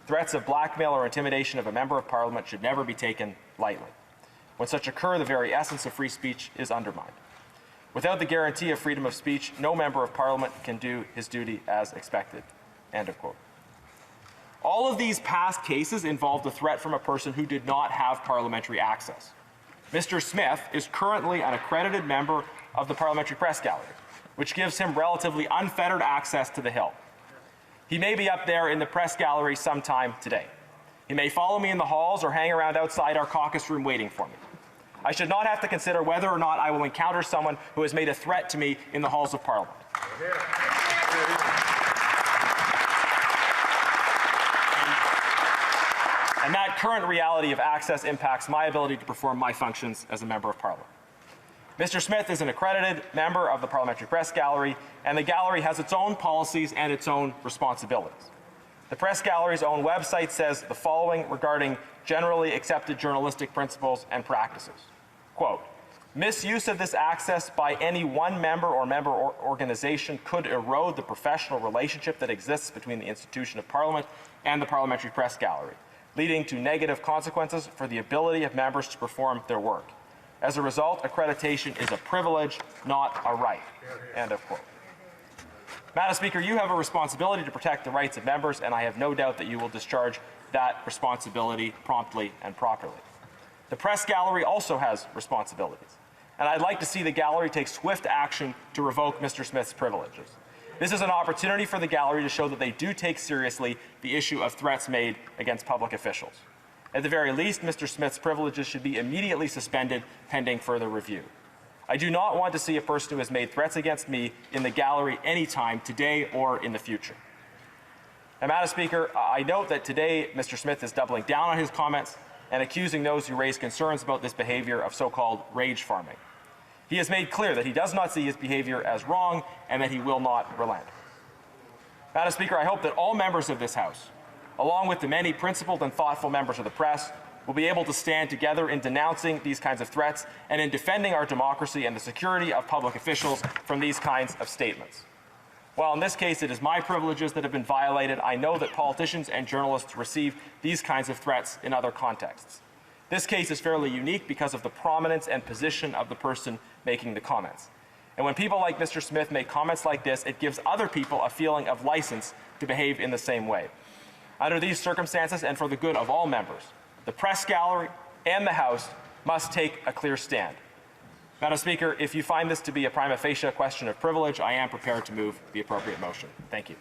Threats of blackmail or intimidation of a member of Parliament should never be taken lightly. When such occur, the very essence of free speech is undermined. Without the guarantee of freedom of speech, no member of Parliament can do his duty as expected." End of quote. All of these past cases involved a threat from a person who did not have parliamentary access. Mr. Smith is currently an accredited member of the Parliamentary Press Gallery, which gives him relatively unfettered access to the Hill. He may be up there in the press gallery sometime today. He may follow me in the halls or hang around outside our caucus room waiting for me. I should not have to consider whether or not I will encounter someone who has made a threat to me in the halls of Parliament. And that current reality of access impacts my ability to perform my functions as a member of Parliament. Mr. Smith is an accredited member of the Parliamentary Press Gallery, and the gallery has its own policies and its own responsibilities. The Press Gallery's own website says the following regarding generally accepted journalistic principles and practices. Quote, "Misuse of this access by any one member or member organization could erode the professional relationship that exists between the institution of Parliament and the Parliamentary Press Gallery, leading to negative consequences for the ability of members to perform their work. As a result, accreditation is a privilege, not a right." End of quote. Madam Speaker, you have a responsibility to protect the rights of members, and I have no doubt that you will discharge that responsibility promptly and properly. The Press Gallery also has responsibilities, and I'd like to see the gallery take swift action to revoke Mr. Smith's privileges. This is an opportunity for the gallery to show that they do take seriously the issue of threats made against public officials. At the very least, Mr. Smith's privileges should be immediately suspended pending further review. I do not want to see a person who has made threats against me in the gallery anytime, today or in the future. Now, Madam Speaker, I note that today Mr. Smith is doubling down on his comments and accusing those who raise concerns about this behaviour of so-called rage farming. He has made clear that he does not see his behaviour as wrong and that he will not relent. Madam Speaker, I hope that all members of this House, along with the many principled and thoughtful members of the press, will be able to stand together in denouncing these kinds of threats and in defending our democracy and the security of public officials from these kinds of statements. While in this case it is my privileges that have been violated, I know that politicians and journalists receive these kinds of threats in other contexts. This case is fairly unique because of the prominence and position of the person making the comments. And when people like Mr. Smith make comments like this, it gives other people a feeling of license to behave in the same way. Under these circumstances, and for the good of all members, the Press Gallery and the House must take a clear stand. Madam Speaker, if you find this to be a prima facie question of privilege, I am prepared to move the appropriate motion. Thank you.